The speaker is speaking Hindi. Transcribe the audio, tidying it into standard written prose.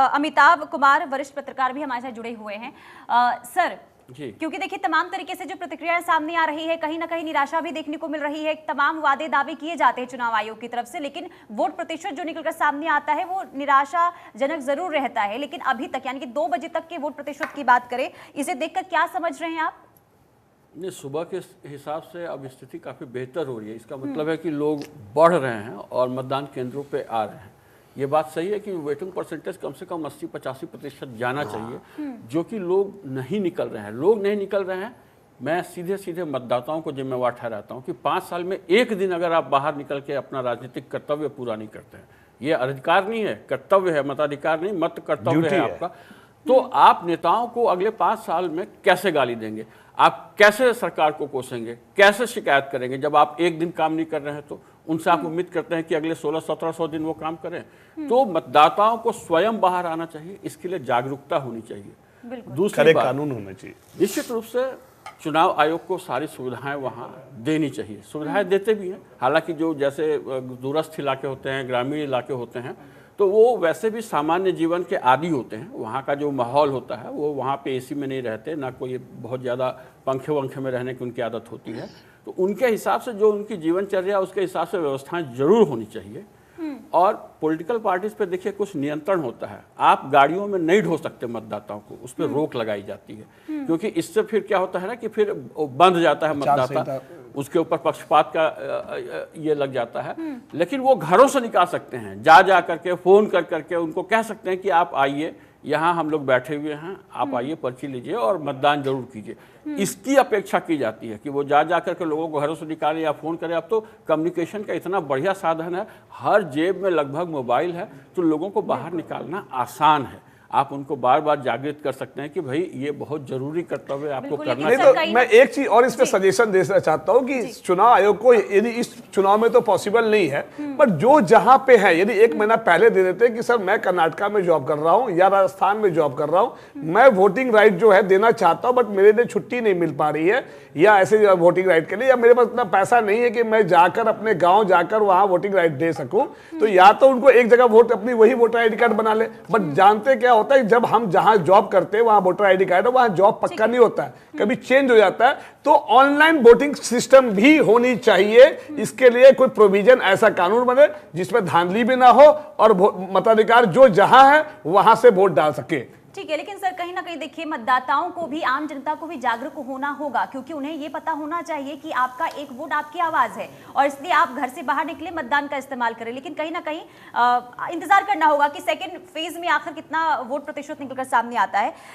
अमिताभ कुमार वरिष्ठ पत्रकार भी हमारे साथ जुड़े हुए हैं। सर जी, क्योंकि देखिए तमाम तरीके से जो प्रतिक्रियाएं सामने आ रही है, कहीं ना कहीं निराशा भी देखने को मिल रही है। तमाम वादे दावे किए जाते हैं चुनाव आयोग की तरफ से, लेकिन वोट प्रतिशत जो निकलकर सामने आता है वो निराशाजनक जरूर रहता है। लेकिन अभी तक यानी कि 2 बजे तक के वोट प्रतिशत की बात करें, इसे देखकर क्या समझ रहे हैं आप? नहीं, सुबह के हिसाब से अब स्थिति काफ़ी बेहतर हो रही है। इसका मतलब है कि लोग बढ़ रहे हैं और मतदान केंद्रों पे आ रहे हैं। ये बात सही है कि वोटिंग परसेंटेज कम से कम 80-85% जाना चाहिए, जो कि लोग नहीं निकल रहे हैं। लोग नहीं निकल रहे हैं, मैं सीधे सीधे मतदाताओं को जिम्मेवार ठहराता हूँ कि 5 साल में एक दिन अगर आप बाहर निकल के अपना राजनीतिक कर्तव्य पूरा नहीं करते हैं, ये अधिकार नहीं है, कर्तव्य है, मताधिकार नहीं, मत कर्तव्य है आपका, तो आप नेताओं को अगले 5 साल में कैसे गाली देंगे? आप कैसे सरकार को कोसेंगे, कैसे शिकायत करेंगे जब आप एक दिन काम नहीं कर रहे हैं? तो उनसे आप उम्मीद करते हैं कि अगले 1600-1700 दिन वो काम करें। तो मतदाताओं को स्वयं बाहर आना चाहिए, इसके लिए जागरूकता होनी चाहिए। दूसरी बात, कानून होना चाहिए। निश्चित रूप से चुनाव आयोग को सारी सुविधाएं वहाँ देनी चाहिए, सुविधाएं देते भी हैं। हालांकि जो जैसे दूरस्थ इलाके होते हैं, ग्रामीण इलाके होते हैं, तो वो वैसे भी सामान्य जीवन के आदी होते हैं। वहाँ का जो माहौल होता है वो वहाँ पे एसी में नहीं रहते, ना कोई बहुत ज़्यादा पंखे वंखे में रहने की उनकी आदत होती है। तो उनके हिसाब से जो उनकी जीवनचर्या उसके हिसाब से व्यवस्थाएं जरूर होनी चाहिए। और पॉलिटिकल पार्टीज पे देखिए कुछ नियंत्रण होता है। आप गाड़ियों में नहीं ढो सकते मतदाताओं को, उस पर रोक लगाई जाती है, क्योंकि इससे फिर क्या होता है ना कि फिर बंद जाता है मतदाता, उसके ऊपर पक्षपात का ये लग जाता है। लेकिन वो घरों से निकाल सकते हैं, जा करके फोन करके उनको कह सकते हैं कि आप आइए, यहाँ हम लोग बैठे हुए हैं, आप आइए, पर्ची लीजिए और मतदान जरूर कीजिए। इसकी अपेक्षा की जाती है कि वो जा करके लोगों को घरों से निकालें या फ़ोन करें। अब तो कम्युनिकेशन का इतना बढ़िया साधन है, हर जेब में लगभग मोबाइल है, तो लोगों को बाहर निकालना आसान है। आप उनको बार बार जागृत कर सकते हैं कि भाई ये बहुत जरूरी कर्तव्य आपको करना चाहिए। तो मैं एक चीज और इस पे सजेशन देना चाहता हूँ कि चुनाव आयोग को, यदि इस चुनाव में तो पॉसिबल नहीं है, पर जो जहां पे है, यदि 1 महीना पहले दे देते कि सर मैं कर्नाटका में जॉब कर रहा हूँ या राजस्थान में जॉब कर रहा हूँ, मैं वोटिंग राइट जो है देना चाहता हूँ, बट मेरे लिए छुट्टी नहीं मिल पा रही है, या ऐसे वोटिंग राइट के लिए, या मेरे पास इतना पैसा नहीं है कि मैं जाकर अपने गाँव जाकर वहां वोटिंग राइट दे सकूं, तो या तो उनको एक जगह वोट अपनी वही वोटर आई डी कार्ड बना ले। बट जानते क्या होता है, जब हम जहां जॉब करते हैं वहां वोटर आईडी कार्ड है, वहां जॉब पक्का नहीं होता है, कभी चेंज हो जाता है। तो ऑनलाइन वोटिंग सिस्टम भी होनी चाहिए। इसके लिए कोई प्रोविजन, ऐसा कानून बने जिसमें धांधली भी ना हो और मताधिकार जो जहां है वहां से वोट डाल सके। ठीक है, लेकिन सर कहीं ना कहीं देखिए मतदाताओं को भी, आम जनता को भी जागरूक होना होगा, क्योंकि उन्हें ये पता होना चाहिए कि आपका एक वोट आपकी आवाज है और इसलिए आप घर से बाहर निकले, मतदान का इस्तेमाल करें। लेकिन कहीं ना कहीं इंतजार करना होगा कि सेकंड फेज में आखिर कितना वोट प्रतिशत निकलकर सामने आता है।